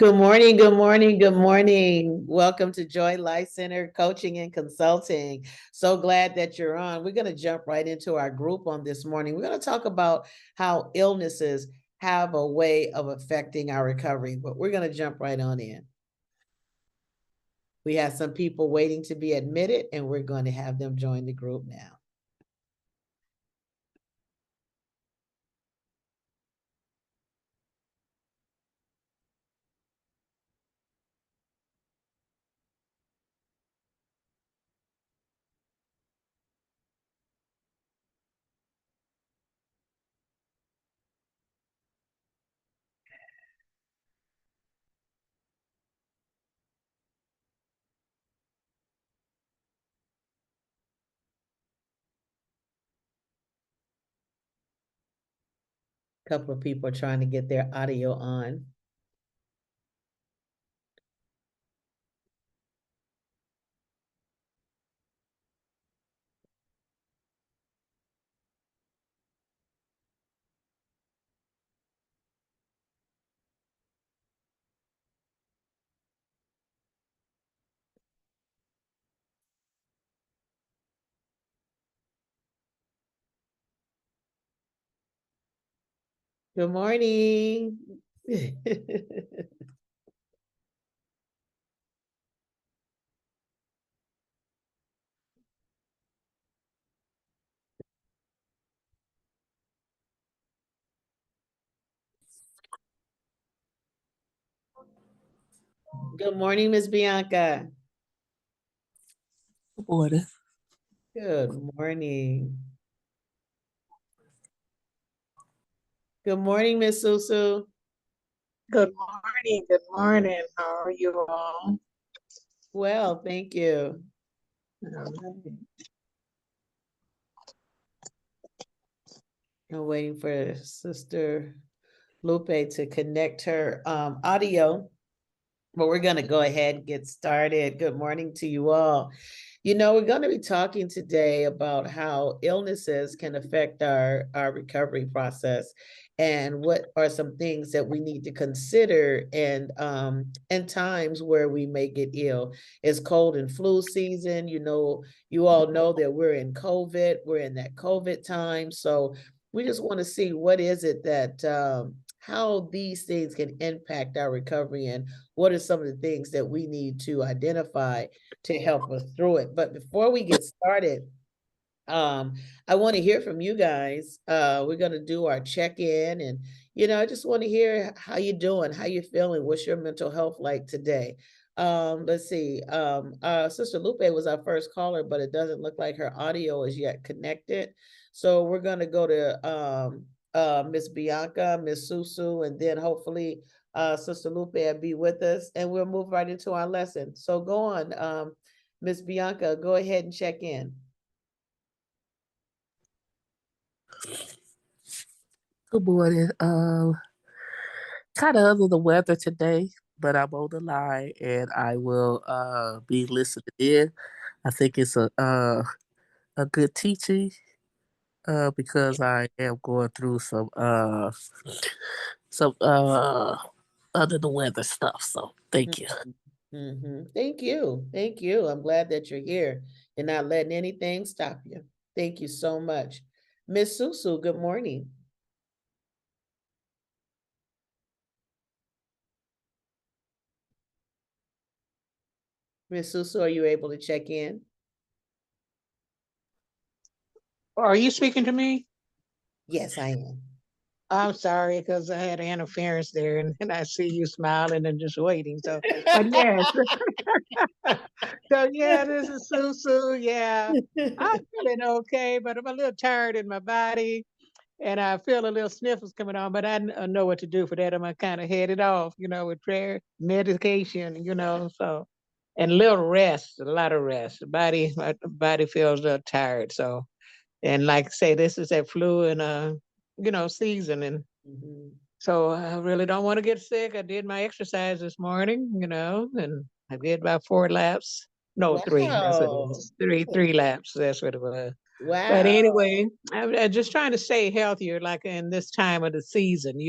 Good morning, good morning, good morning. Welcome to Joy Life Center Coaching and Consulting. So glad that you're on. We're going to jump right into our group on this morning. We're going to talk about how illnesses have a way of affecting our recovery, but we're going to jump right on in. We have some people waiting to be admitted, and we're going to have them join the group now. A couple of people are trying to get their audio on. Good morning. Good morning, Miss Bianca. Good morning. Good morning. Good morning, Miss Susu. Good morning. Good morning. How are you all? Well, thank you. I'm waiting for Sister Lupe to connect her audio, but we're going to go ahead and get started. Good morning to you all. You know, we're going to be talking today about how illnesses can affect our recovery process and what are some things that we need to consider and in times where we may get ill. It's cold and flu season. You know, you all know that we're in COVID. We're in that COVID time. So we just want to see what is it that how these things can impact our recovery and what are some of the things that we need to identify to help us through it. But before we get started, I want to hear from you guys. We're going to do our check-in and, you know, I just want to hear how you doing, how you feeling, what's your mental health like today. Let's see. Sister Lupe was our first caller, but it doesn't look like her audio is yet connected. So we're going to go to Miss Bianca, Miss Susu, and then hopefully Sister Lupe will be with us and we'll move right into our lesson. So go on, Miss Bianca, go ahead and check in. Good morning. Kind of under the weather today, but I'm on the line and I will be listening in. I think it's a good teaching because I am going through some under the weather stuff. So thank you. Mm-hmm. Thank you. Thank you. I'm glad that you're here and not letting anything stop you. Thank you so much. Miss Susu, good morning. Miss Susu, are you able to check in? Are you speaking to me? Yes, I am. I'm sorry because I had interference there and I see you smiling and just waiting. So, but yes. So, yeah, this is Susu. Yeah, I'm feeling okay, but I'm a little tired in my body and I feel a little sniffles coming on, but I know what to do for that. I'm going to kind of head it off, with prayer, medication, so, and a little rest, a lot of rest. My body feels a little tired. So, and like I say, this is that flu and season, and so I really don't want to get sick. I did my exercise this morning, and I did about 4 laps. No, three. That's what it Wow. was. Three laps. That's what it was. But Wow. anyway, I'm just trying to stay healthier, like in this time of the season,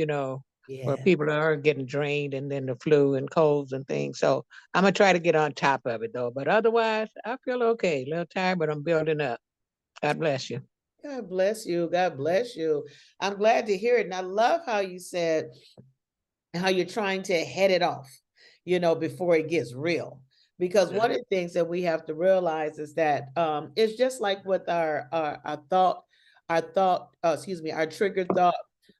where Yeah. people are getting drained and then the flu and colds and things. So I'm gonna try to get on top of it though. But otherwise, I feel okay. A little tired, but I'm building up. God bless you. God bless you. God bless you. I'm glad to hear it. And I love how you said how you're trying to head it off, before it gets real. Because one of the things that we have to realize is that it's just like with our trigger thought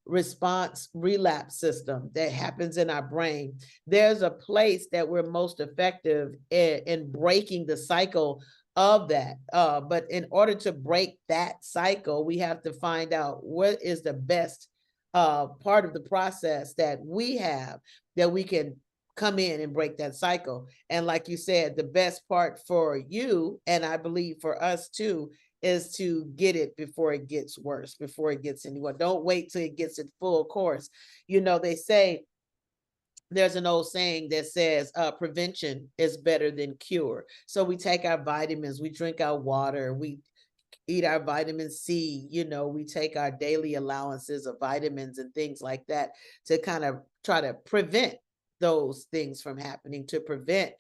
response relapse system that happens in our brain. There's a place that we're most effective in breaking the cycle of that. But in order to break that cycle, we have to find out what is the best part of the process that we have that we can come in and break that cycle. And like you said, the best part for you, and I believe for us too, is to get it before it gets worse, before it gets anywhere. Don't wait till it gets in full course. They say there's an old saying that says prevention is better than cure. So we take our vitamins, we drink our water, we eat our vitamin C, we take our daily allowances of vitamins and things like that to kind of try to prevent those things from happening, to prevent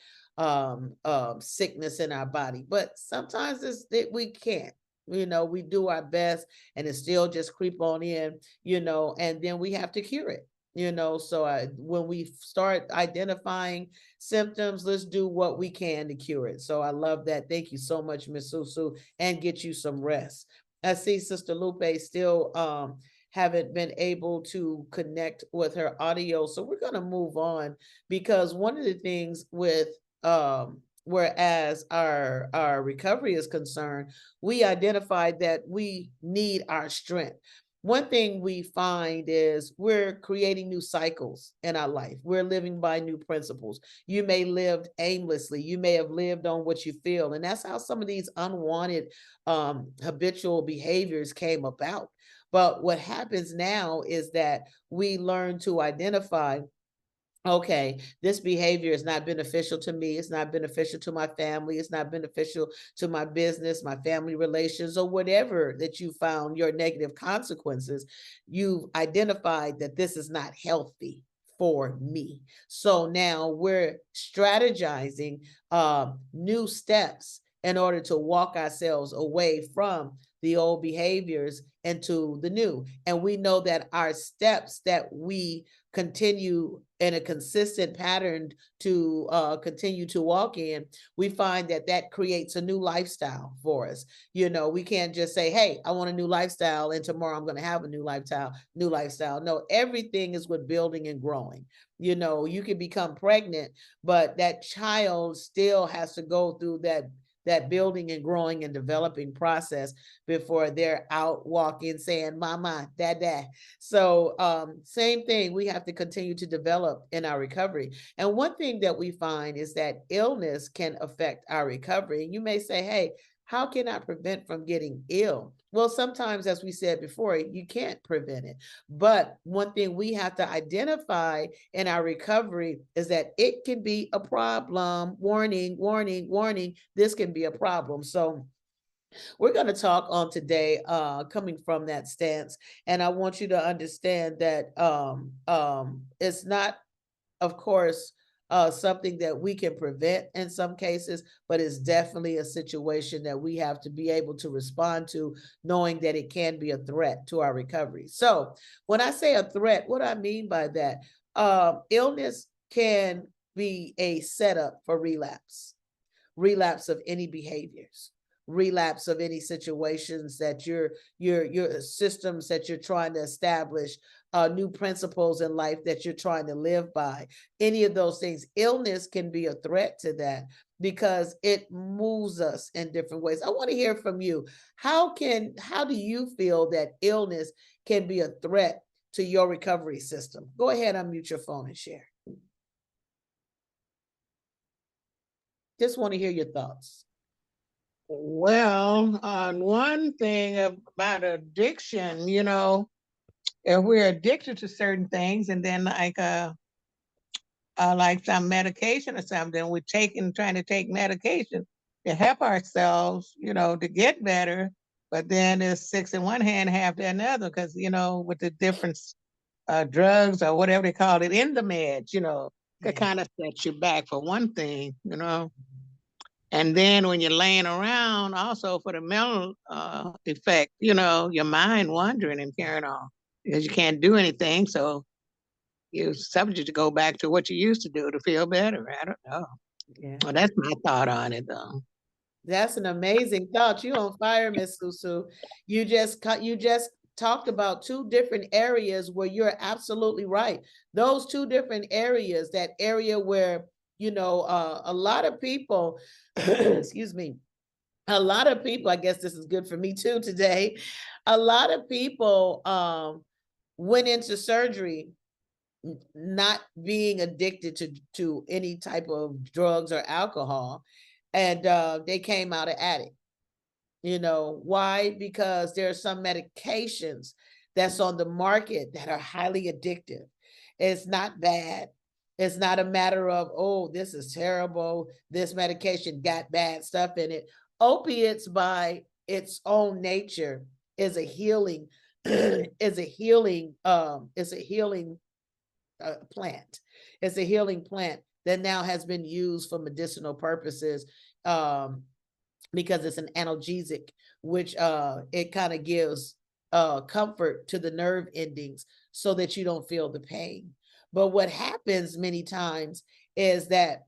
sickness in our body. But sometimes we can't. We do our best and it still just creep on in, and then we have to cure it. So when we start identifying symptoms, let's do what we can to cure it. So I love that. Thank you so much, Miss Susu, and get you some rest. I see Sister Lupe still haven't been able to connect with her audio. So we're gonna move on, because one of the things with whereas our recovery is concerned, we identified that we need our strength. One thing we find is we're creating new cycles in our life. We're living by new principles. You may live aimlessly. You may have lived on what you feel. And that's how some of these unwanted habitual behaviors came about. But what happens now is that we learn to identify, okay, this behavior is not beneficial to me. It's not beneficial to my family. It's not beneficial to my business, my family relations, or whatever that you found your negative consequences. You've identified that this is not healthy for me. So now we're strategizing new steps in order to walk ourselves away from the old behaviors into the new. And we know that our steps that we continue in a consistent pattern to continue to walk in, we find that that creates a new lifestyle for us. We can't just say, hey, I want a new lifestyle and tomorrow I'm going to have a new lifestyle. No, everything is with building and growing. You can become pregnant, but that child still has to go through that building and growing and developing process before they're out walking saying mama, dad. So same thing, we have to continue to develop in our recovery. And one thing that we find is that illness can affect our recovery. And you may say, hey, how can I prevent from getting ill? Well, sometimes, as we said before, you can't prevent it. But one thing we have to identify in our recovery is that it can be a problem. Warning, warning, warning. This can be a problem. So we're going to talk on today, coming from that stance. And I want you to understand that it's not, of course, something that we can prevent in some cases, but it's definitely a situation that we have to be able to respond to, knowing that it can be a threat to our recovery. So when I say a threat, what I mean by that, illness can be a setup for relapse of any behaviors, relapse of any situations that your systems that you're trying to establish, new principles in life that you're trying to live by. Any of those things, illness can be a threat to that because it moves us in different ways. I want to hear from you. How do you feel that illness can be a threat to your recovery system? Go ahead, unmute your phone and share. Just want to hear your thoughts. Well, on one thing about addiction, if we're addicted to certain things, and then like some medication or something, we're trying to take medication to help ourselves, to get better. But then there's six in one hand, half in another, because with the difference drugs or whatever they call it in the meds, could Yeah. kind of set you back for one thing, And then when you're laying around, also for the mental effect, your mind wandering and carrying on because you can't do anything. So you're subject to go back to what you used to do to feel better. I don't know. Yeah. Well, that's my thought on it, though. That's an amazing thought. You on fire, Miss Susu. You just talked about two different areas where you're absolutely right. Those two different areas, that area where, a lot of people, excuse me, a lot of people, I guess this is good for me too today. A lot of people went into surgery not being addicted to any type of drugs or alcohol, and they came out an addict. Why? Because there are some medications that's on the market that are highly addictive. It's not bad. It's not a matter of, oh, this is terrible, this medication got bad stuff in it. Opiates by its own nature is a healing is a healing plant. It's a healing plant that now has been used for medicinal purposes, because it's an analgesic, which it kind of gives comfort to the nerve endings so that you don't feel the pain. But what happens many times is that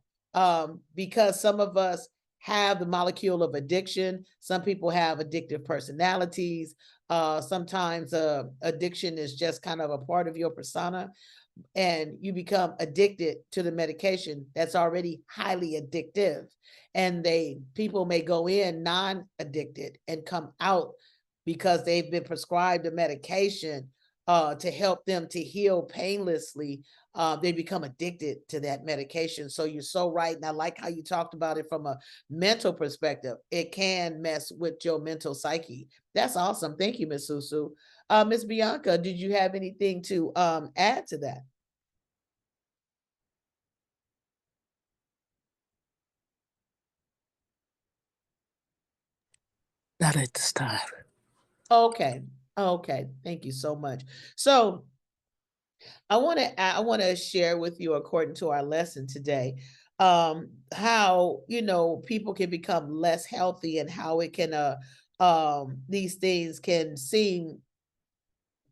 because some of us have the molecule of addiction, some people have addictive personalities. Sometimes addiction is just kind of a part of your persona, and you become addicted to the medication that's already highly addictive. And people may go in non-addicted and come out because they've been prescribed a medication to help them to heal painlessly. They become addicted to that medication. So you're so right. And I like how you talked about it from a mental perspective. It can mess with your mental psyche. That's awesome. Thank you, Miss Susu. Miss Bianca, did you have anything to add to that? Not at this time. Okay. Okay. Thank you so much. So I want to share with you, according to our lesson today, how people can become less healthy, and how it can these things can seem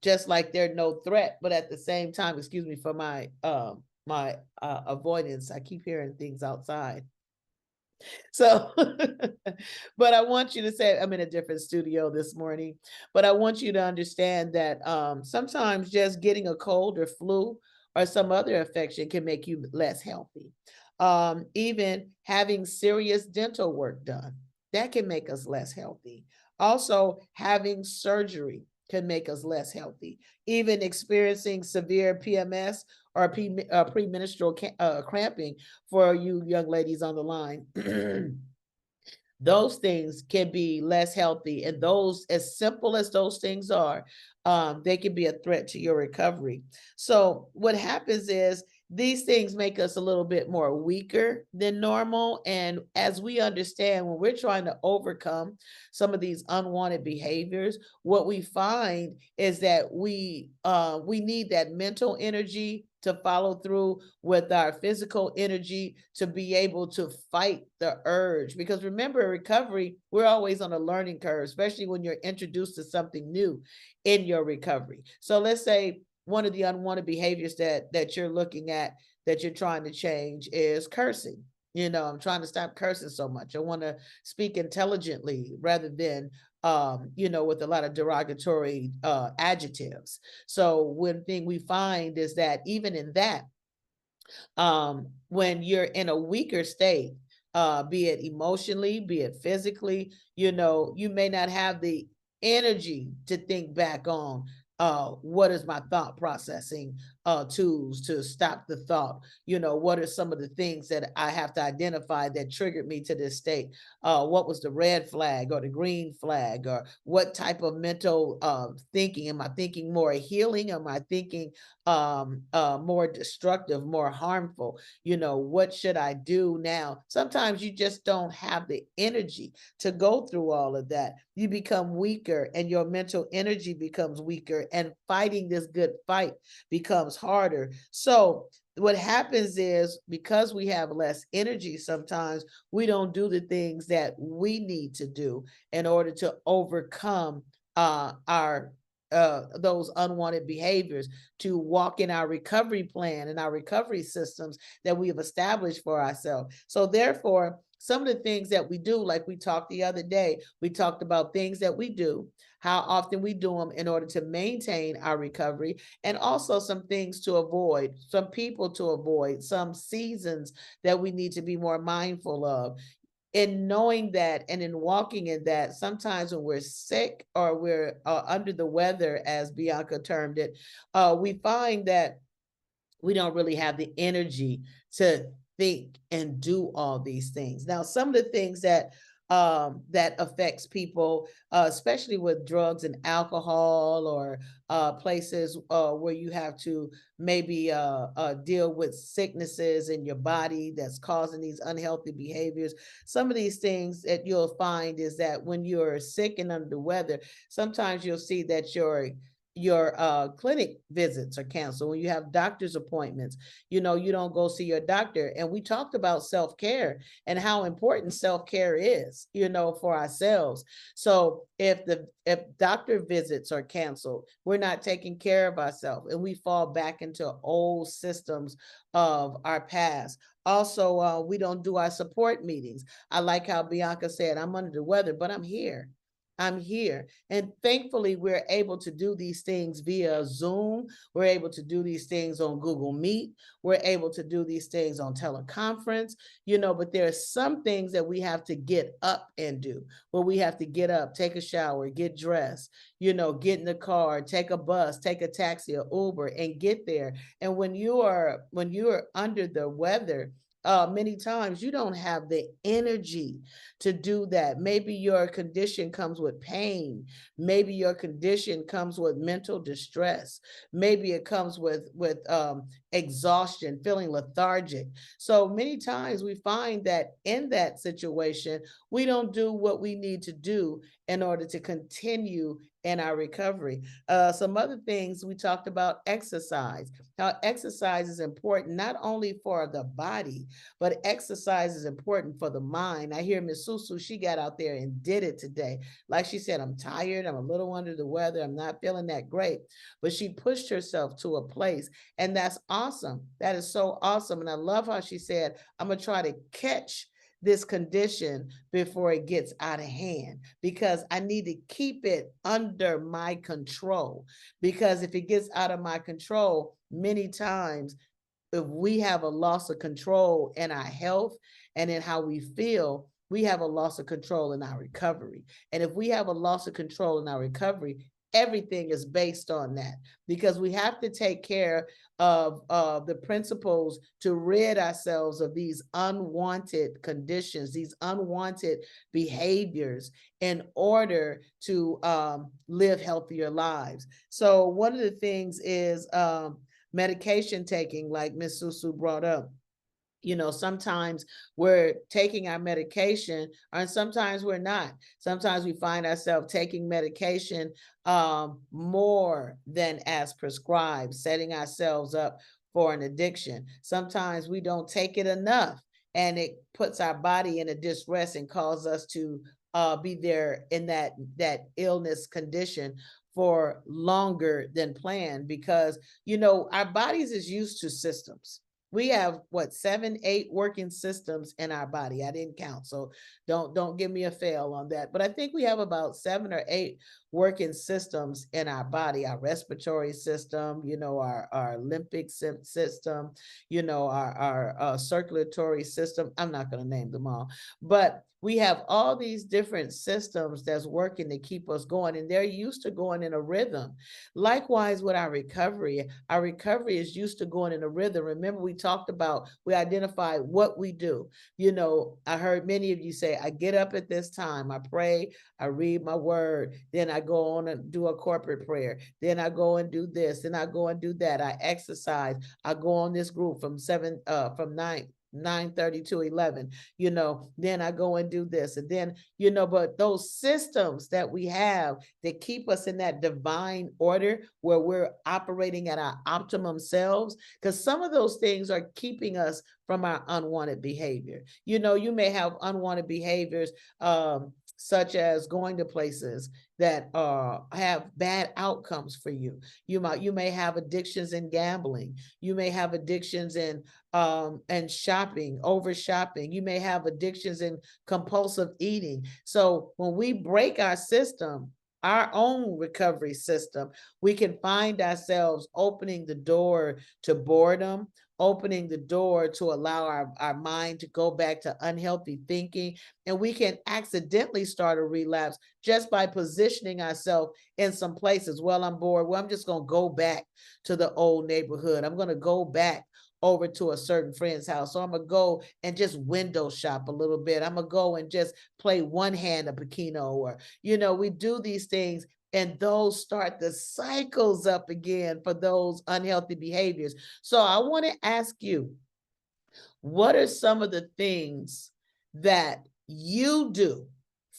just like they're no threat, but at the same time, excuse me for my avoidance. I keep hearing things outside. So, but I want you to say, I'm in a different studio this morning, but I want you to understand that sometimes just getting a cold or flu or some other infection can make you less healthy. Even having serious dental work done, that can make us less healthy. Also, having surgery can make us less healthy. Even experiencing severe PMS or premenstrual cramping, for you young ladies on the line. Those things can be less healthy, and those, as simple as those things are, they can be a threat to your recovery. So what happens is these things make us a little bit more weaker than normal. And as we understand, when we're trying to overcome some of these unwanted behaviors, what we find is that we need that mental energy to follow through with our physical energy to be able to fight the urge. Because remember, recovery, we're always on a learning curve, especially when you're introduced to something new in your recovery. So let's say one of the unwanted behaviors that you're looking at, that you're trying to change, is cursing. I'm trying to stop cursing so much. I want to speak intelligently rather than with a lot of derogatory adjectives. So one thing we find is that even in that, when you're in a weaker state, be it emotionally, be it physically, you may not have the energy to think back on what is my thought processing tools to stop the thought. What are some of the things that I have to identify that triggered me to this state? What was the red flag or the green flag, or what type of mental thinking? Am I thinking more healing? Am I thinking more destructive, more harmful? What should I do now? Sometimes you just don't have the energy to go through all of that. You become weaker and your mental energy becomes weaker, and fighting this good fight becomes harder. So what happens is, because we have less energy, sometimes we don't do the things that we need to do in order to overcome our those unwanted behaviors, to walk in our recovery plan and our recovery systems that we have established for ourselves. So therefore, some of the things that we do, like we talked the other day, we talked about things that we do, how often we do them in order to maintain our recovery, and also some things to avoid, some people to avoid, some seasons that we need to be more mindful of. In knowing that and in walking in that, sometimes when we're sick or we're under the weather, as Bianca termed it, we find that we don't really have the energy to think and do all these things. Now, some of the things that affects people, especially with drugs and alcohol, or places where you have to maybe deal with sicknesses in your body that's causing these unhealthy behaviors. Some of these things that you'll find is that when you're sick and under the weather, sometimes you'll see that your clinic visits are canceled. When you have doctor's appointments, you don't go see your doctor. And we talked about self-care and how important self-care is, for ourselves. So if doctor visits are canceled, we're not taking care of ourselves, and we fall back into old systems of our past. Also, we don't do our support meetings. I like how Bianca said, I'm under the weather, but I'm here. I'm here. And thankfully, we're able to do these things via Zoom. We're able to do these things on Google Meet. We're able to do these things on teleconference, but there are some things that we have to get up and do, where we have to get up, take a shower, get dressed, get in the car, take a bus, take a taxi or Uber and get there. And when you are under the weather, many times you don't have the energy to do that. Maybe your condition comes with pain. Maybe your condition comes with mental distress. Maybe it comes with exhaustion, feeling lethargic. So many times we find that in that situation, we don't do what we need to do in order to continue in our recovery. Some other things we talked about: exercise. How exercise is important not only for the body, but exercise is important for the mind. I hear Miss Susu, she got out there and did it today. Like she said, I'm tired, I'm a little under the weather, I'm not feeling that great, but she pushed herself to a place, and that's awesome. That is so awesome. And I love how she said, I'm gonna try to catch this condition before it gets out of hand, because I need to keep it under my control. Because if it gets out of my control, many times, if we have a loss of control in our health and in how we feel, we have a loss of control in our recovery. And if we have a loss of control in our recovery, everything is based on that, because we have to take care of the principles to rid ourselves of these unwanted conditions, these unwanted behaviors, in order to live healthier lives. So one of the things is medication taking, like Miss Susu brought up. Sometimes we're taking our medication, and sometimes we're not. Sometimes we find ourselves taking medication more than as prescribed, setting ourselves up for an addiction. Sometimes we don't take it enough, and it puts our body in a distress and causes us to be there in that illness condition for longer than planned, because our bodies is used to systems. We have what, 7, 8 working systems in our body. I didn't count, so don't give me a fail on that. But I think we have about 7 or 8 working systems in our body: our respiratory system, our limbic system, our circulatory system. I'm not going to name them all, but We have all these different systems that's working to keep us going, and they're used to going in a rhythm. Likewise with our recovery is used to going in a rhythm. Remember, we identified what we do. I heard many of you say, I get up at this time, I pray, I read my word, then I go on and do a corporate prayer, then I go and do this, then I go and do that, I exercise, I go on this group from 9:30 to 11, then I go and do this. And then, but those systems that we have that keep us in that divine order where we're operating at our optimum selves, because some of those things are keeping us from our unwanted behavior. You may have unwanted behaviors, such as going to places that have bad outcomes for you. You may have addictions in gambling. You may have addictions in shopping, over shopping. You may have addictions in compulsive eating. So when we break our system, our own recovery system, we can find ourselves opening the door to boredom, opening the door to allow our mind to go back to unhealthy thinking. And we can accidentally start a relapse just by positioning ourselves in some places. Well, I'm bored. Well, I'm just going to go back to the old neighborhood. I'm going to go back over to a certain friend's house. So I'm going to go and just window shop a little bit. I'm going to go and just play one hand of Pekino, or, we do these things, and those start the cycles up again for those unhealthy behaviors. So I want to ask you, what are some of the things that you do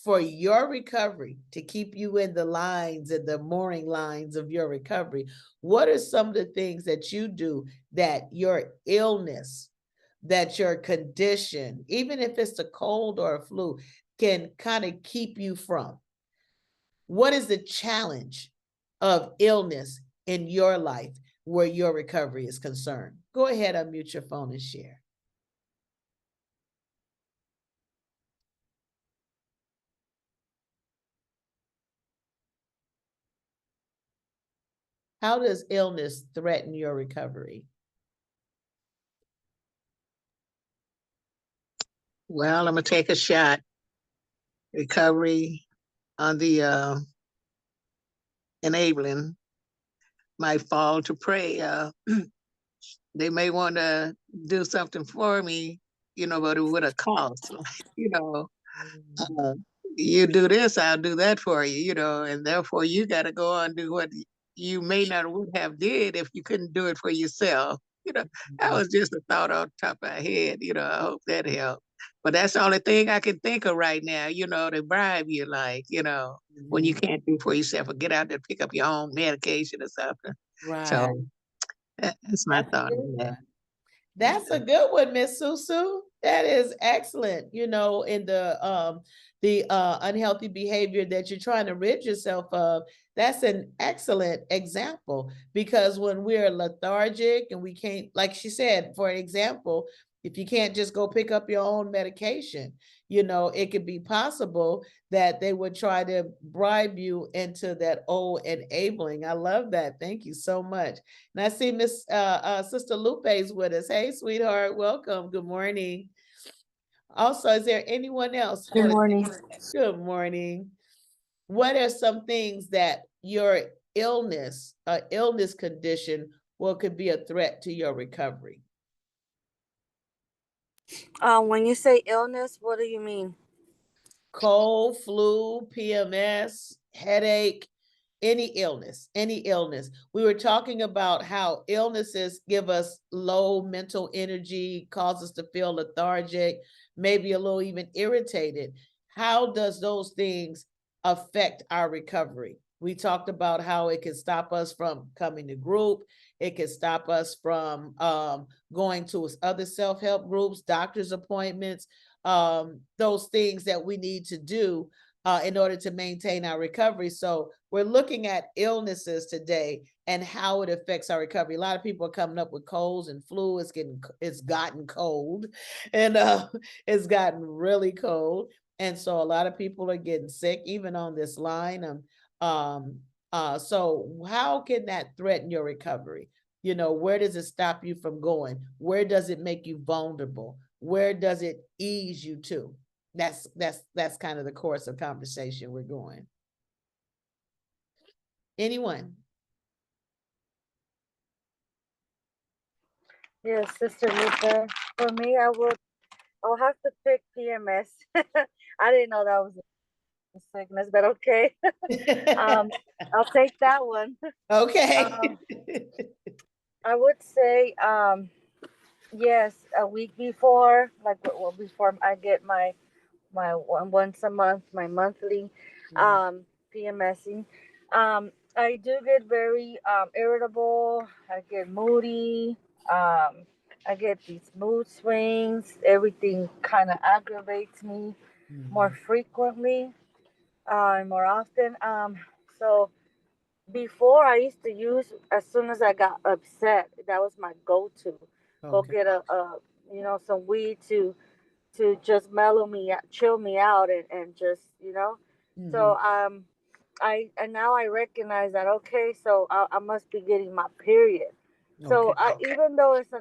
for your recovery to keep you in the lines and the mooring lines of your recovery? What are some of the things that you do that your illness, that your condition, even if it's a cold or a flu, can kind of keep you from? What is the challenge of illness in your life where your recovery is concerned? Go ahead, unmute your phone and share. How does illness threaten your recovery? Well, I'm gonna take a shot. Recovery on the enabling might fall to prey. They may want to do something for me, but it would have cost. you know, uh, you do this, I'll do that for you, and therefore you got to go on and do what you may not would have did if you couldn't do it for yourself. That was just a thought on top of my head. I hope that helped. But that's the only thing I can think of right now, to bribe you, like, when you can't do for yourself, or get out there, pick up your own medication or something. Right. So that's my thought on that. That's a good one, Miss Susu. That is excellent. In the unhealthy behavior that you're trying to rid yourself of, that's an excellent example, because when we're lethargic and we can't, like she said, for example, if you can't just go pick up your own medication, it could be possible that they would try to bribe you into that old enabling. I love that. Thank you so much. And I see Miss Sister Lupe is with us. Hey, sweetheart, welcome. Good morning. Also, is there anyone else? Good morning. Good morning. What are some things that your illness condition, could be a threat to your recovery? When you say illness, what do you mean? Cold, flu, PMS, headache, any illness. We were talking about how illnesses give us low mental energy, cause us to feel lethargic, maybe a little even irritated. How does those things affect our recovery? We talked about how it can stop us from coming to group. It can stop us from going to other self-help groups, doctor's appointments, those things that we need to do in order to maintain our recovery. So we're looking at illnesses today and how it affects our recovery. A lot of people are coming up with colds and flu. It's gotten cold, and it's gotten really cold. And so a lot of people are getting sick, even on this line. So how can that threaten your recovery? Where does it stop you from going? Where does it make you vulnerable? Where does it ease you to? That's kind of the course of conversation we're going. Anyone? Yes, Sister Lisa. For me, I'll have to pick PMS. I didn't know that was a sickness, but okay. um, I'll take that one. Okay. I would say yes, a week before, like before I get my once a month, my monthly PMSing. I do get very irritable. I get moody. I get these mood swings. Everything kind of aggravates me more frequently and more often. So before I used to use as soon as I got upset. That was my go-to. Go Okay. get a some weed to just mellow me, chill me out, and just So I and now I recognize that okay, so I must be getting my period. So Okay. even though it's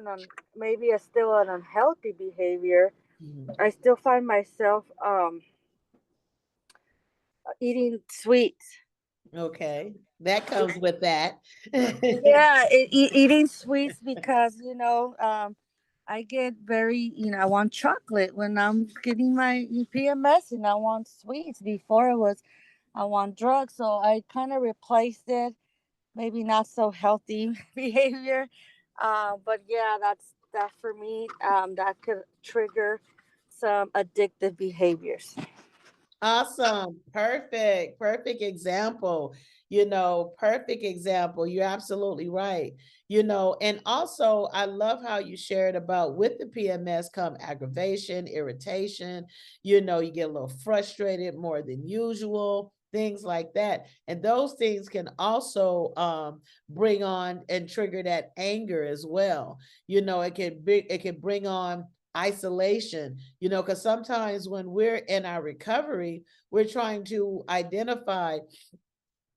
maybe it's still an unhealthy behavior, I still find myself eating sweets. Okay. That comes with that. Yeah, eating sweets because I get very I want chocolate when I'm getting my PMS, and I want sweets. Before it was I want drugs, so I kind of replaced it. Maybe not so healthy behavior, but yeah, that for me. That could trigger some addictive behaviors. Awesome. Perfect. Perfect example. Perfect example. You're absolutely right. And also I love how you shared about with the PMS come aggravation, irritation, you get a little frustrated more than usual, things like that. And those things can also bring on and trigger that anger as well. It can bring on isolation, because sometimes when we're in our recovery, we're trying to identify,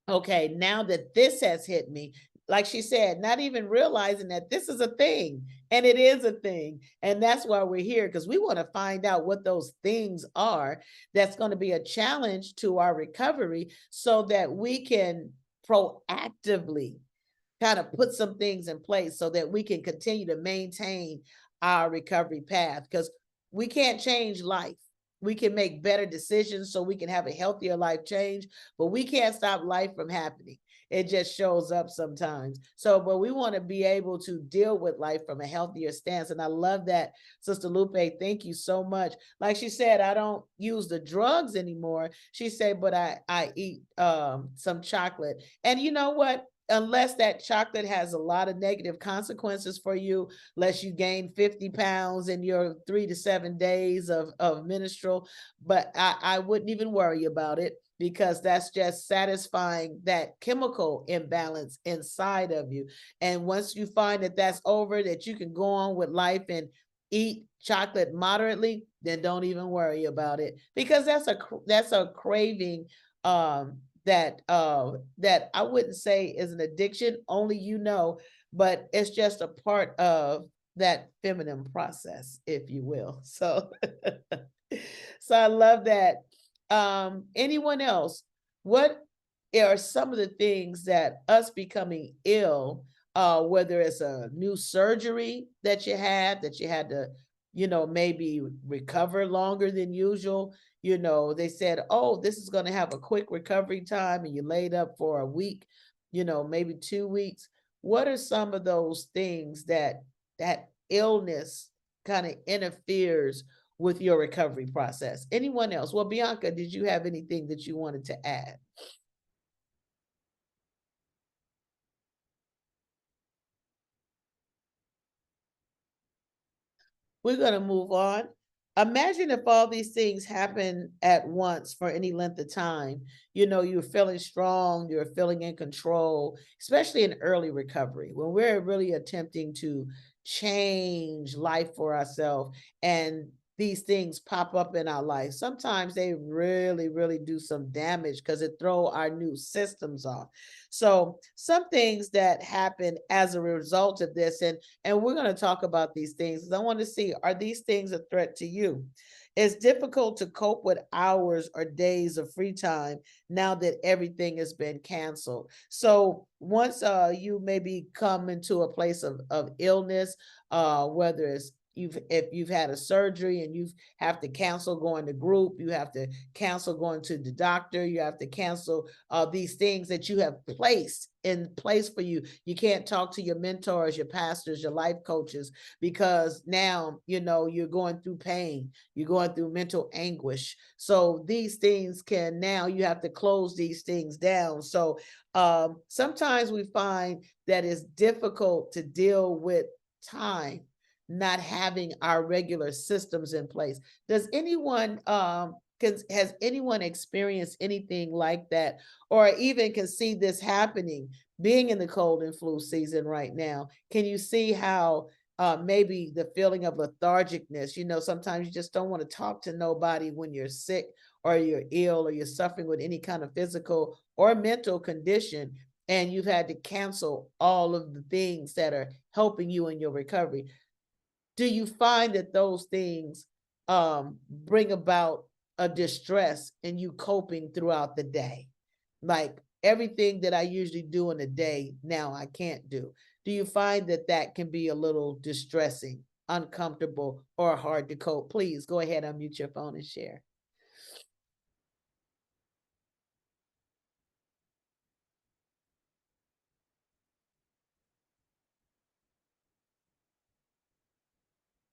okay, now that this has hit me, like she said, not even realizing that this is a thing, and it is a thing. And that's why we're here, because we want to find out what those things are that's going to be a challenge to our recovery so that we can proactively kind of put some things in place so that we can continue to maintain our recovery path, because we can't change life. We can make better decisions so we can have a healthier life change, but we can't stop life from happening. It just shows up sometimes. So, but we want to be able to deal with life from a healthier stance. And I love that, Sister Lupe. Thank you so much. Like she said, I don't use the drugs anymore. She said, but I eat some chocolate. And you know what? Unless that chocolate has a lot of negative consequences for you, unless you gain 50 pounds in your 3 to 7 days of menstrual, but I wouldn't even worry about it, because that's just satisfying that chemical imbalance inside of you. And once you find that that's over, that you can go on with life and eat chocolate moderately, then don't even worry about it, because that's a craving that I wouldn't say is an addiction, only but it's just a part of that feminine process, if you will. So so I love that. Anyone else? What are some of the things that us becoming ill, whether it's a new surgery that you had to, maybe recover longer than usual, they said, oh, this is going to have a quick recovery time, and you laid up for a week, maybe 2 weeks. What are some of those things that illness kind of interferes with your recovery process? Anyone else? Well, Bianca, did you have anything that you wanted to add? We're going to move on. Imagine if all these things happen at once for any length of time. You're feeling strong, you're feeling in control, especially in early recovery, when we're really attempting to change life for ourselves. And these things pop up in our life. Sometimes they really, really do some damage because it throw our new systems off. So some things that happen as a result of this, and we're going to talk about these things. I want to see, are these things a threat to you? It's difficult to cope with hours or days of free time now that everything has been canceled. So once you maybe come into a place of illness, whether it's if you've had a surgery and you have to cancel going to group, you have to cancel going to the doctor, you have to cancel these things that you have placed in place for you. You can't talk to your mentors, your pastors, your life coaches, because now, you know, you're going through pain, you're going through mental anguish. So these things can, now you have to close these things down. So sometimes we find that it's difficult to deal with time not having our regular systems in place. Does anyone has anyone experienced anything like that, or even can see this happening, being in the cold and flu season right now? Can you see how maybe the feeling of lethargicness, you know, sometimes you just don't want to talk to nobody when you're sick or you're ill or you're suffering with any kind of physical or mental condition, and you've had to cancel all of the things that are helping you in your recovery? Do you find that those things bring about a distress in you coping throughout the day? Like everything that I usually do in a day, now I can't do. Do you find that that can be a little distressing, uncomfortable, or hard to cope? Please go ahead, unmute your phone and share.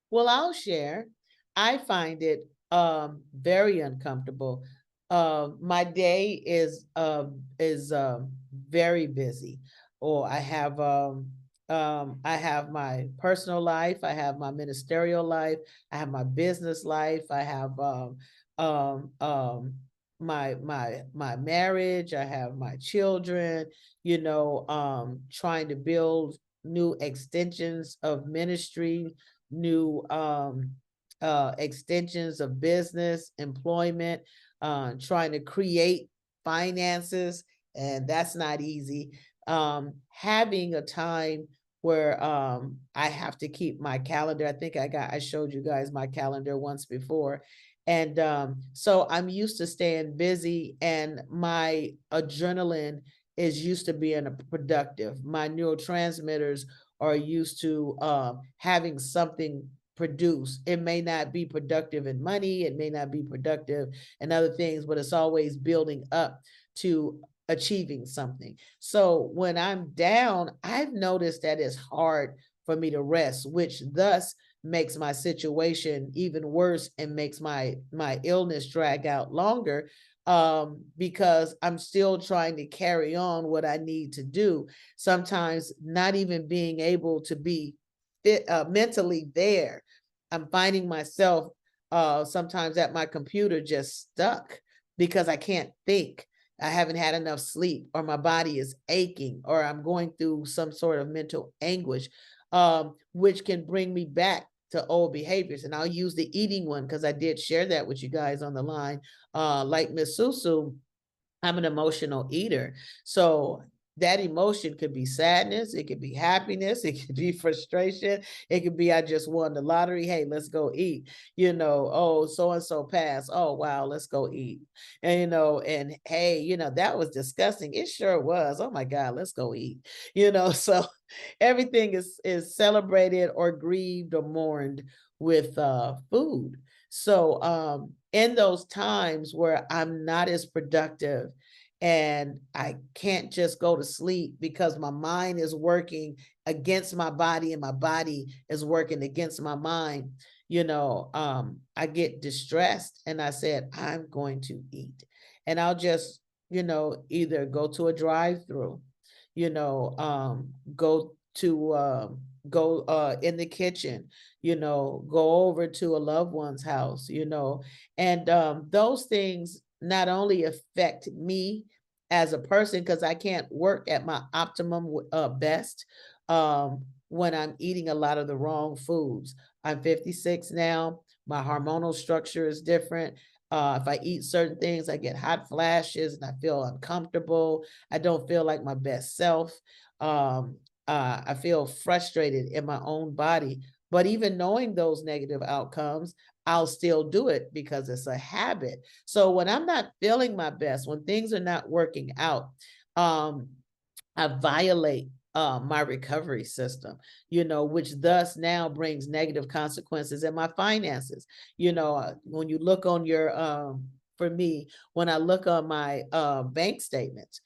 Well, I'll share. I find it very uncomfortable. My day is very busy. Or I have my personal life, I have my ministerial life, I have my business life, I have um, um, my marriage, I have my children, you know, trying to build new extensions of ministry, new extensions of business, employment, trying to create finances, and that's not easy. Having a time where I have to keep my calendar. I think I showed you guys my calendar once before. And so I'm used to staying busy, and my adrenaline is used to being productive. My neurotransmitters are used to having something produce. It may not be productive in money, it may not be productive in other things, but it's always building up to achieving something. So when I'm down, I've noticed that it's hard for me to rest, which thus makes my situation even worse and makes my illness drag out longer, because I'm still trying to carry on what I need to do. Sometimes not even being able to be mentally there. I'm finding myself sometimes at my computer just stuck because I can't think. I haven't had enough sleep, or my body is aching, or I'm going through some sort of mental anguish, which can bring me back to old behaviors. And I'll use the eating one because I did share that with you guys on the line. Like Miss Susu, I'm an emotional eater. So that emotion could be sadness, it could be happiness, it could be frustration, it could be I just won the lottery. Hey, let's go eat. You know, oh, so and so passed. Oh, wow, let's go eat. And you know, and hey, you know, that was disgusting. It sure was. Oh my God, let's go eat. You know, so everything is celebrated or grieved or mourned with food. So in those times where I'm not as productive and I can't just go to sleep because my mind is working against my body and my body is working against my mind, you know, I get distressed and I said, I'm going to eat. And I'll just, you know, either go to a drive-through, you know, go in the kitchen, you know, go over to a loved one's house, you know, and those things not only affect me as a person because I can't work at my optimum best when I'm eating a lot of the wrong foods. I'm 56 now. My hormonal structure is different. If I eat certain things, I get hot flashes and I feel uncomfortable. I don't feel like my best self. I feel frustrated in my own body. But even knowing those negative outcomes, I'll still do it because it's a habit. So when I'm not feeling my best, when things are not working out, um, I violate my recovery system, which thus now brings negative consequences in my finances. When you look on your, for me, when I look on my bank statements,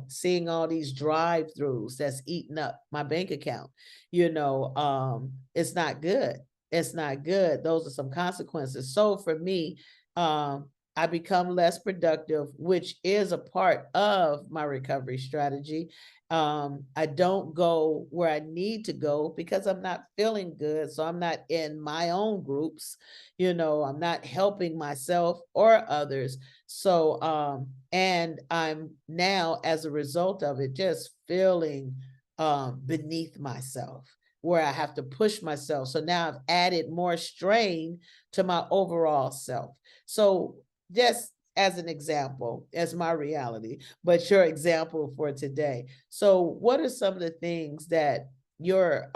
seeing all these drive-throughs that's eating up my bank account, it's not good. It's not good. Those are some consequences. So for me, I become less productive, which is a part of my recovery strategy. I don't go where I need to go because I'm not feeling good. So I'm not in my own groups, I'm not helping myself or others. So, and I'm now, as a result of it, just feeling beneath myself, where I have to push myself. So now I've added more strain to my overall self. So just as an example, as my reality, but your example for today. So what are some of the things that you're,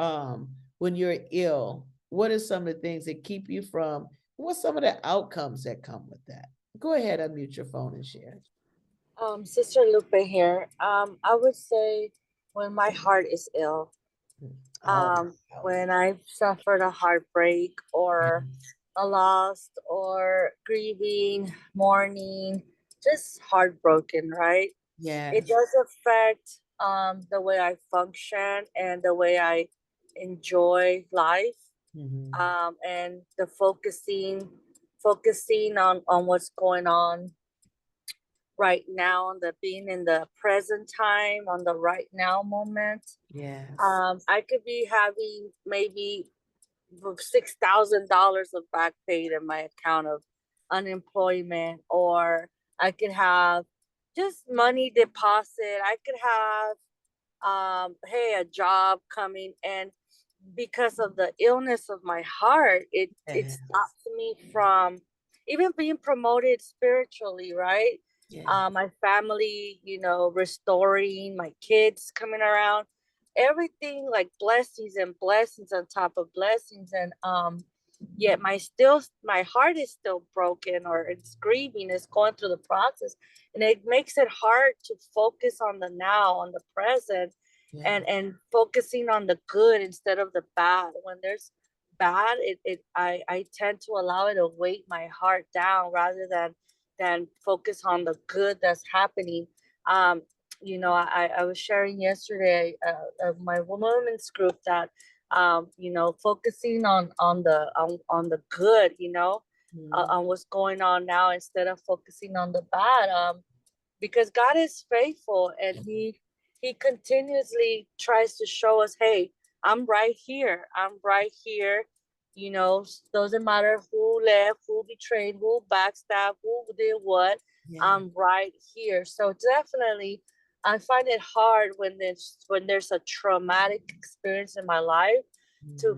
when you're ill, what are some of the things that keep you from, what's some of the outcomes that come with that? Go ahead, unmute your phone and share. Sister Lupe here. I would say when my heart is ill, when I've suffered a heartbreak or a loss or grieving, mourning, just heartbroken, right? Yeah. It does affect the way I function and the way I enjoy life. And the focusing on what's going on right now, on the being in the present time, on the right now moment. Yes. I could be having maybe $6,000 of back paid in my account of unemployment, or I could have just money deposit. I could have hey, a job coming, and because of the illness of my heart, it stops me from even being promoted spiritually, right? My family, restoring, my kids coming around, everything, like blessings and blessings on top of blessings. And yet my heart is still broken, or it's grieving, it's going through the process, and it makes it hard to focus on the now, on the present, and focusing on the good instead of the bad. When there's bad, I tend to allow it to weight my heart down rather than focus on the good that's happening. I was sharing yesterday of my women's group that focusing on the good, on what's going on now instead of focusing on the bad. Because God is faithful, and he continuously tries to show us, hey, I'm right here. I'm right here. Doesn't matter who left, who betrayed, who backstabbed, who did what. I'm right here. So definitely, I find it hard when there's a traumatic experience in my life to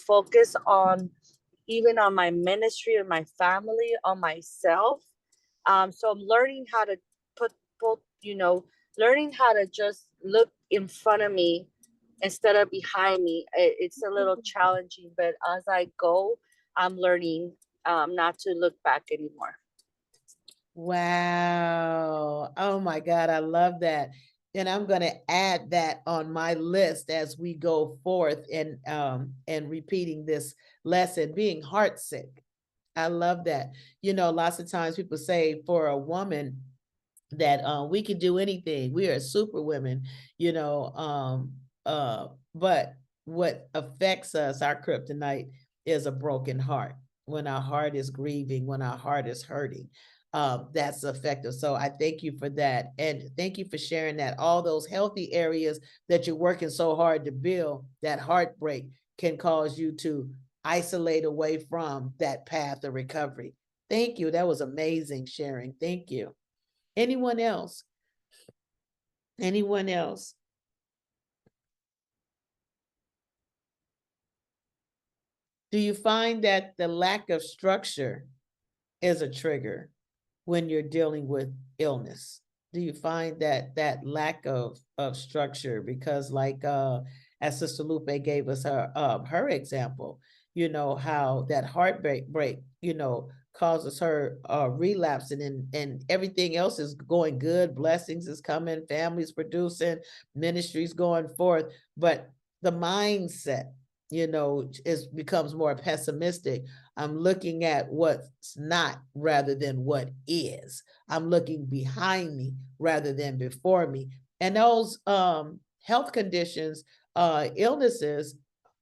focus on, even on my ministry and my family, on myself. So I'm learning how to put learning how to just look in front of me instead of behind me. It's a little challenging, but as I go, I'm learning not to look back anymore. Wow. Oh my God, I love that. And I'm going to add that on my list as we go forth and repeating this lesson, being heartsick. I love that. Lots of times people say for a woman that we can do anything. We are super women, but what affects us, our kryptonite, is a broken heart. When our heart is grieving, when our heart is hurting, that's effective. So I thank you for that. And thank you for sharing that. All those healthy areas that you're working so hard to build, that heartbreak can cause you to isolate away from that path of recovery. Thank you. That was amazing sharing. Thank you. Anyone else? Anyone else? Do you find that the lack of structure is a trigger when you're dealing with illness? Do you find that that lack of structure? Because like as Sister Lupe gave us her example, you know, how that heartbreak, you know, causes her relapse, and everything else is going good, blessings is coming, families producing, ministries going forth, but the mindset, you know, is becomes more pessimistic. I'm looking at what's not rather than what is. I'm looking behind me rather than before me. And those health conditions, illnesses,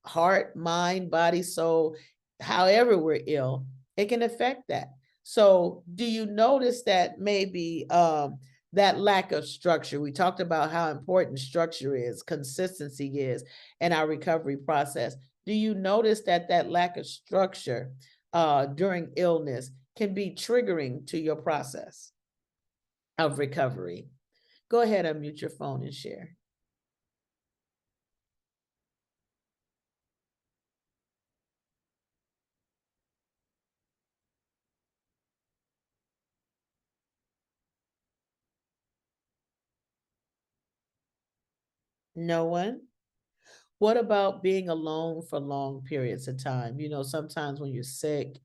heart, mind, body, soul, however we're ill, it can affect that. So do you notice that maybe that lack of structure? We talked about how important structure is, consistency is in our recovery process. Do you notice that that lack of structure during illness can be triggering to your process of recovery? Go ahead, unmute your phone and share. No one? What about being alone for long periods of time? You know, sometimes when you're sick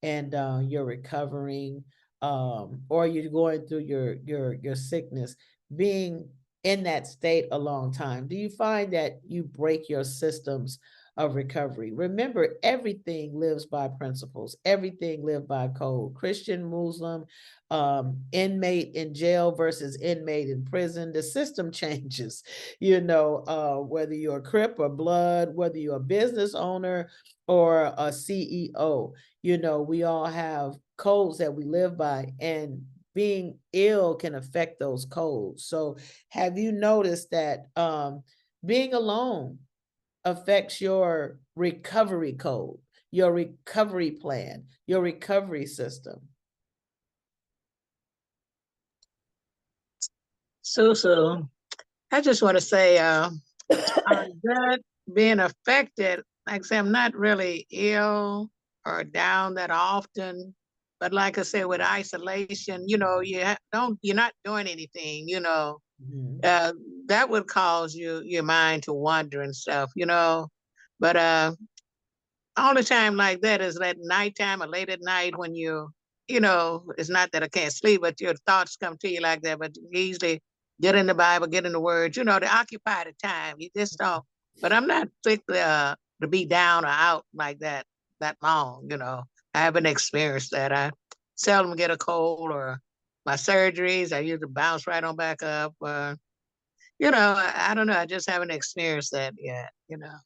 and you're recovering, or you're going through your sickness, being in that state a long time, do you find that you break your systems of recovery? Remember, everything lives by principles. Everything lives by code. Christian, Muslim, inmate in jail versus inmate in prison. The system changes, you know, whether you're a Crip or Blood, whether you're a business owner or a CEO, you know, we all have codes that we live by, and being ill can affect those codes. So have you noticed that being alone affects your recovery code, your recovery plan, your recovery system? So, I just want to say, on that being affected, like I say, I'm not really ill or down that often. But like I said, with isolation, you know, you're not doing anything, you know, Mhm. that would cause your mind to wander and stuff, you know. But all the time like that is at nighttime or late at night when you know, it's not that I can't sleep, but your thoughts come to you like that. But you easily get in the Bible, get in the Word, you know, to occupy the time. You just don't. But I'm not strictly to be down or out like that long. You know, I haven't experienced that. I seldom get a cold or my surgeries. I usually bounce right on back up. You know, I don't know. I just haven't experienced that yet. You know.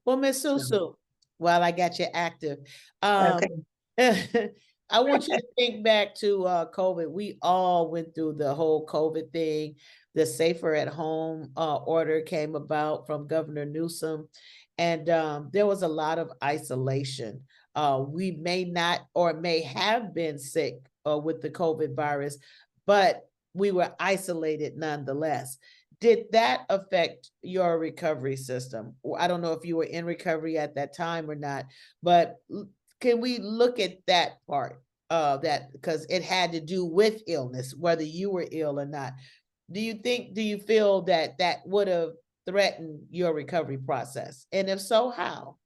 Well, Miss So, Susu, while I got you active, okay. I want you to think back to COVID. We all went through the whole COVID thing. The safer at home order came about from Governor Newsom, and there was a lot of isolation. We may not or may have been sick with the COVID virus, but we were isolated nonetheless. Did that affect your recovery system? I don't know if you were in recovery at that time or not, but can we look at that part that, because it had to do with illness, whether you were ill or not? Do you feel that that would have threatened your recovery process? And if so, how?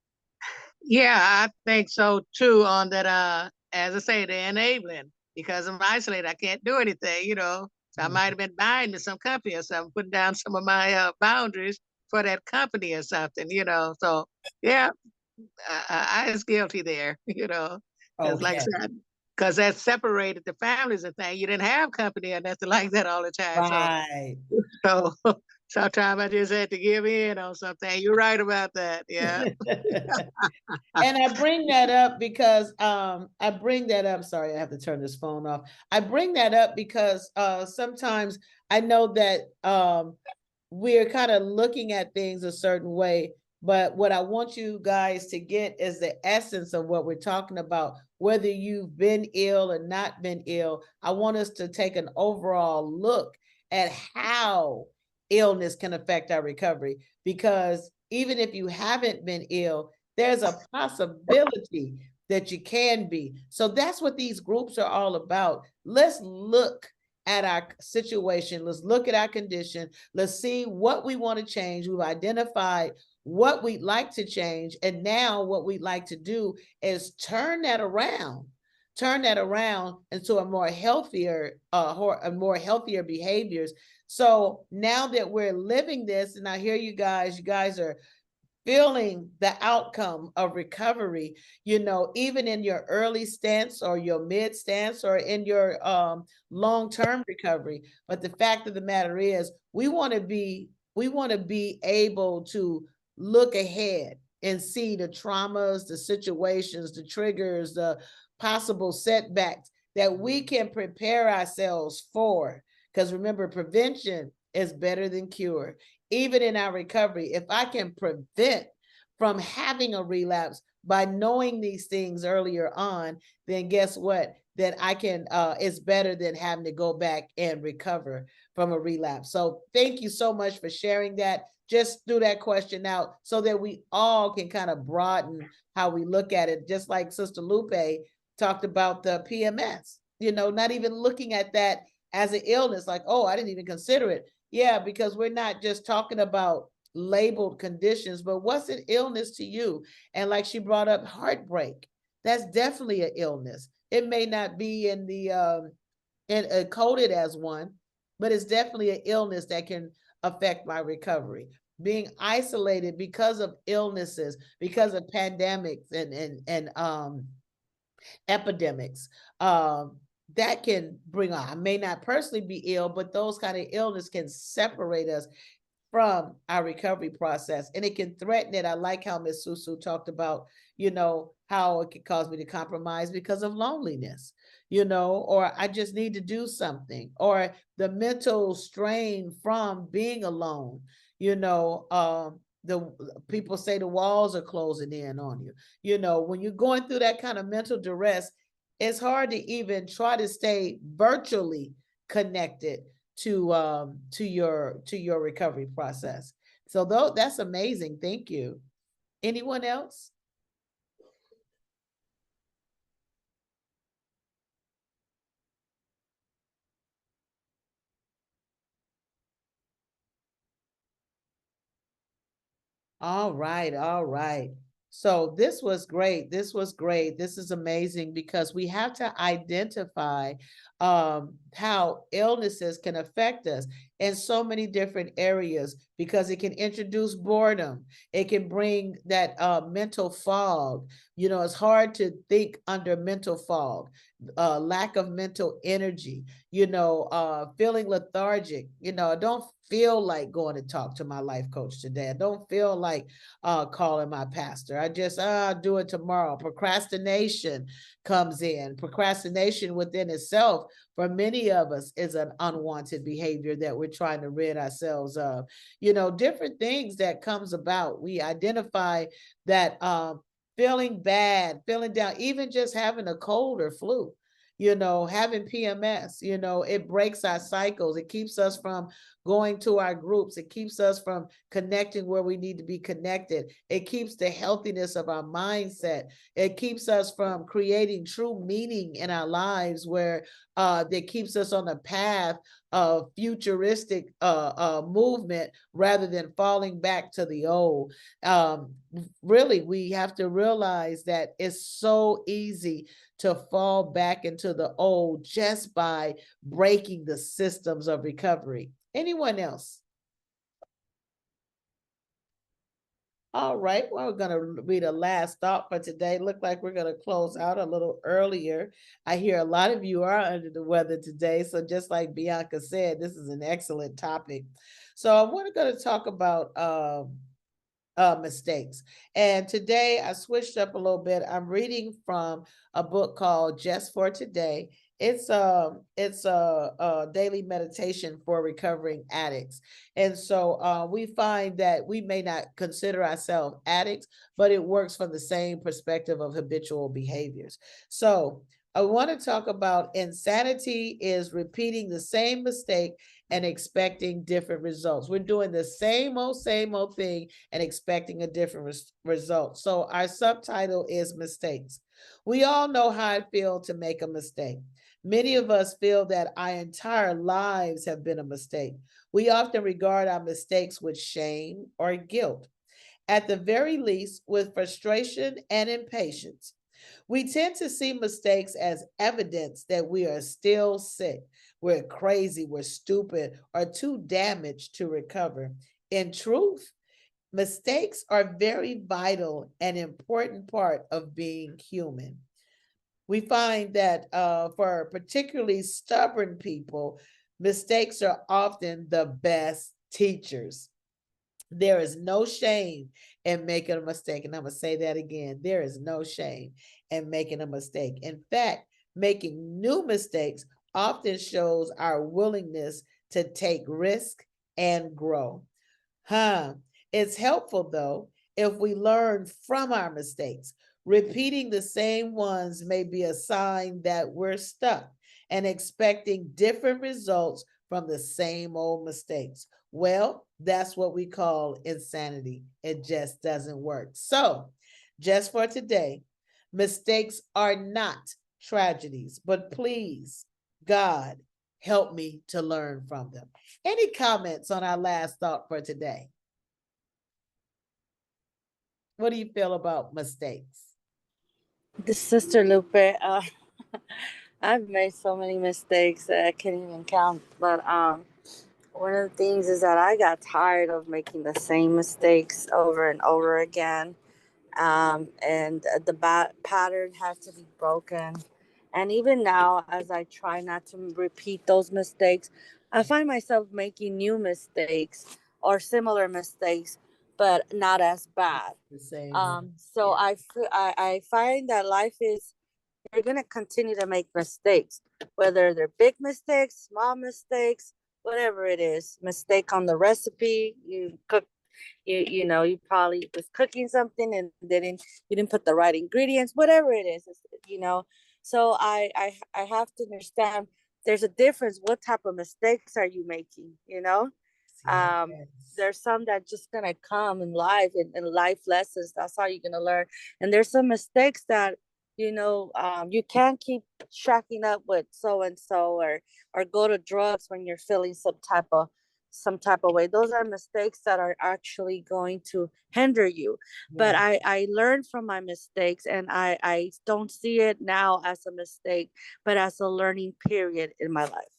Yeah, I think so too. On that, as I say, they're enabling because I'm isolated. I can't do anything, you know. So I might have been buying to some company or something, putting down some of my boundaries for that company or something, you know. So yeah, I was guilty there, you know, because like I Okay. said, because that separated the families and thing. You didn't have company or nothing like that all the time. Right. So sometimes I just had to give in on something. You're right about that. Yeah. And I bring that up because I bring that up. Sorry, I have to turn this phone off. I bring that up because sometimes I know that we're kind of looking at things a certain way, but what I want you guys to get is the essence of what we're talking about. Whether you've been ill or not been ill, I want us to take an overall look at how illness can affect our recovery. Because even if you haven't been ill, There's a possibility that you can be. So that's what these groups are all about. Let's look at our situation. Let's look at our condition. Let's see what we want to change. We've identified what we'd like to change. And now what we'd like to do is turn that around into a more healthier behaviors. So now that we're living this, and I hear you guys are feeling the outcome of recovery, even in your early stance or your mid stance or in your long-term recovery. But the fact of the matter is, we want to be able to look ahead and see the traumas, the situations, the triggers, the possible setbacks that we can prepare ourselves for. Because remember, prevention is better than cure. Even in our recovery, if I can prevent from having a relapse by knowing these things earlier on, then guess what? Then I can, it's better than having to go back and recover from a relapse. So thank you so much for sharing that. Just threw that question out so that we all can kind of broaden how we look at it. Just like Sister Lupe talked about the PMS, not even looking at that as an illness, like, oh, I didn't even consider it. Yeah, because we're not just talking about labeled conditions, but what's an illness to you? And like she brought up heartbreak, that's definitely an illness. It may not be in the coded as one, but it's definitely an illness that can affect my recovery. Being isolated because of illnesses, because of pandemics and epidemics, that can bring on. I may not personally be ill, but those kind of illness can separate us from our recovery process, and it can threaten it. I like how Miss Susu talked about, how it can cause me to compromise because of loneliness, or I just need to do something, or the mental strain from being alone, the people say the walls are closing in on you. When you're going through that kind of mental duress, it's hard to even try to stay virtually connected to your recovery process. So though that's amazing. Thank you. Anyone else? All right, all right. So this was great. This was great. This is amazing because we have to identify how illnesses can affect us in so many different areas, because it can introduce boredom. It can bring that mental fog. It's hard to think under mental fog, lack of mental energy, feeling lethargic. I don't feel like going to talk to my life coach today. I don't feel like calling my pastor. I just do it tomorrow. Procrastination comes in. Procrastination within itself, for many of us, is an unwanted behavior that we're trying to rid ourselves of. Different things that comes about. We identify that feeling bad, feeling down, even just having a cold or flu, having PMS, it breaks our cycles. It keeps us from going to our groups. It keeps us from connecting where we need to be connected. It keeps the healthiness of our mindset. It keeps us from creating true meaning in our lives, where that keeps us on the path of futuristic movement rather than falling back to the old. Really, we have to realize that it's so easy to fall back into the old just by breaking the systems of recovery. Anyone else? All right, well, we're going to read a last thought for today. Look like we're going to close out a little earlier. I hear a lot of you are under the weather today. So just like Bianca said, this is an excellent topic. So I want to go to talk about mistakes. And today I switched up a little bit. I'm reading from a book called Just for Today. It's a daily meditation for recovering addicts. And so we find that we may not consider ourselves addicts, but it works from the same perspective of habitual behaviors. So I want to talk about insanity is repeating the same mistake and expecting different results. We're doing the same old thing and expecting a different result. So our subtitle is mistakes. We all know how it feels to make a mistake. Many of us feel that our entire lives have been a mistake. We often regard our mistakes with shame or guilt, at the very least, with frustration and impatience. We tend to see mistakes as evidence that we are still sick, we're crazy, we're stupid, or too damaged to recover. In truth, mistakes are very vital and important part of being human. We find that for particularly stubborn people, mistakes are often the best teachers. There is no shame in making a mistake. And I'm going to say that again. There is no shame in making a mistake. In fact, making new mistakes often shows our willingness to take risk and grow. It's helpful though if we learn from our mistakes. Repeating the same ones may be a sign that we're stuck and expecting different results from the same old mistakes. Well, that's what we call insanity. It just doesn't work. So, just for today, mistakes are not tragedies, but please, God, help me to learn from them. Any comments on our last thought for today? What do you feel about mistakes? The Sister Lupe, I've made so many mistakes that I can't even count. But one of the things is that I got tired of making the same mistakes over and over again. And the pattern has to be broken. And even now, as I try not to repeat those mistakes, I find myself making new mistakes or similar mistakes, but not as bad. The same. So Yeah. I find that life is, you're gonna continue to make mistakes, whether they're big mistakes, small mistakes, whatever it is. Mistake on the recipe, you probably was cooking something and you didn't put the right ingredients, whatever it is, so I have to understand there's a difference. What type of mistakes are you making? um Yes. there's some that just gonna come in life, and life lessons, that's how you're gonna learn. And there's some mistakes that you can't keep shacking up with so and so, or go to drugs when you're feeling some type of way. Those are mistakes that are actually going to hinder you. But Yes. I learned from my mistakes, and I don't see it now as a mistake, but as a learning period in my life.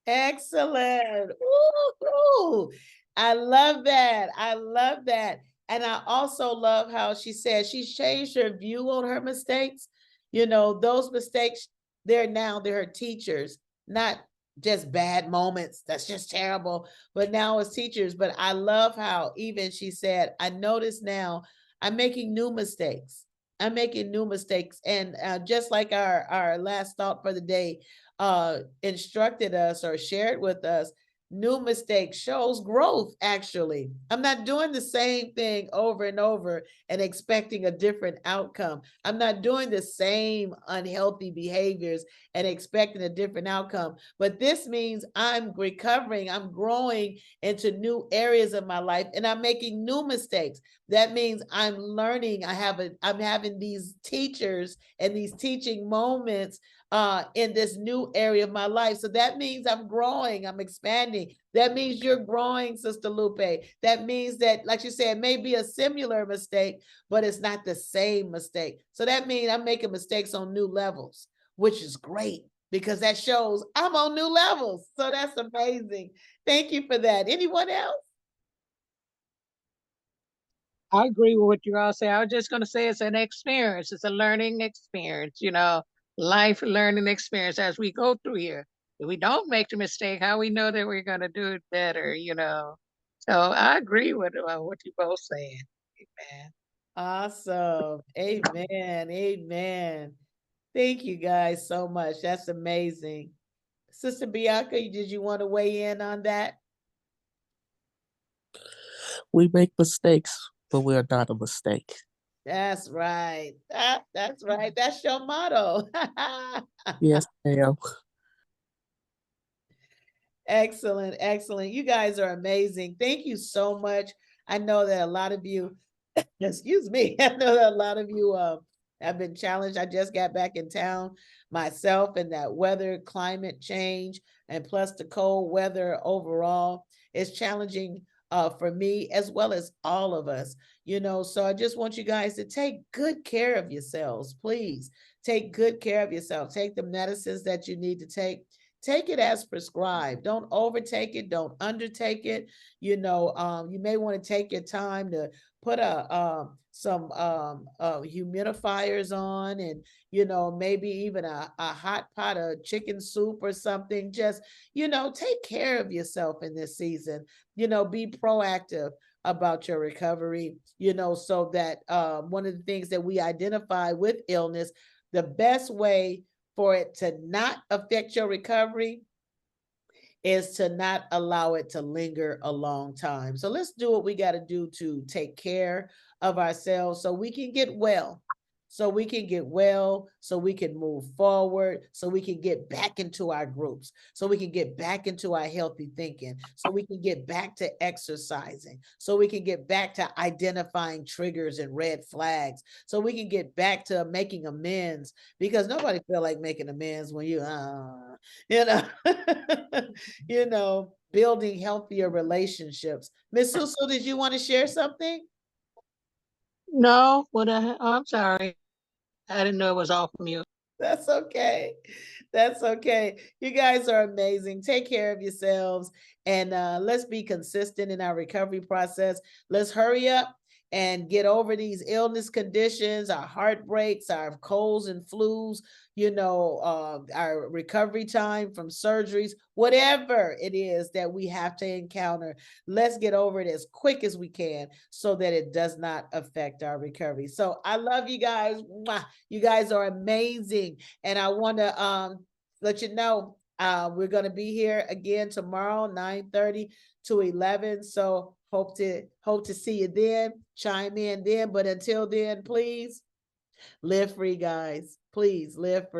Excellent. Ooh, I love that. I love that. And I also love how she said she's changed her view on her mistakes. Those mistakes, they're her teachers, not just bad moments. That's just terrible. But now as teachers, but I love how even she said, I notice now I'm making new mistakes. I'm making new mistakes. And just like our last thought for the day, instructed us or shared with us, new mistake shows growth. Actually, I'm not doing the same thing over and over and expecting a different outcome. I'm not doing the same unhealthy behaviors and expecting a different outcome, but this means I'm recovering, I'm growing into new areas of my life, and I'm making new mistakes. That means I'm learning. I'm having these teachers and these teaching moments in this new area of my life. So that means I'm growing, I'm expanding. That means you're growing, Sister Lupe. That means that, like you said, it may be a similar mistake, but it's not the same mistake. So that means I'm making mistakes on new levels, which is great because that shows I'm on new levels. So that's amazing. Thank you for that. Anyone else? I agree with what you all say. I was just going to say it's an experience. It's a learning experience, life learning experience as we go through here. If we don't make the mistake, how we know that we're going to do it better. So I agree with what you both saying. Amen. Awesome. Amen. Amen. Thank you guys so much. That's amazing. Sister Bianca, did you want to weigh in on that? We make mistakes, but we are not a mistake. That's right. That's right. That's your motto. Yes, ma'am. Excellent, excellent. You guys are amazing. Thank you so much. I know that a lot of you, excuse me, I know that a lot of you have been challenged. I just got back in town myself, and that weather, climate change, and plus the cold weather overall is challenging for me as well as all of us. So I just want you guys to take good care of yourselves. Please take good care of yourself. Take the medicines that you need to take. Take it as prescribed. Don't overtake it. Don't undertake it. You may want to take your time to put some humidifiers on, and maybe even a hot pot of chicken soup or something. Just take care of yourself in this season. Be proactive about your recovery, so that one of the things that we identify with illness, the best way for it to not affect your recovery is to not allow it to linger a long time. So let's do what we got to do to take care of ourselves so we can get well. So we can get well, so we can move forward, so we can get back into our groups, so we can get back into our healthy thinking, so we can get back to exercising, so we can get back to identifying triggers and red flags, so we can get back to making amends, because nobody feel like making amends when you know, building healthier relationships. Miss Susu, did you want to share something? No, I'm sorry. I didn't know it was off mute. That's okay. That's okay. You guys are amazing. Take care of yourselves, and let's be consistent in our recovery process. Let's hurry up and get over these illness conditions, our heartbreaks, our colds and flus, our recovery time from surgeries, whatever it is that we have to encounter. Let's get over it as quick as we can so that it does not affect our recovery. So I love you guys. Mwah. You guys are amazing. And I want to let you know we're going to be here again tomorrow, 9:30 to 11. So hope to see you then. Chime in then. But until then, please live free, guys. Please live free.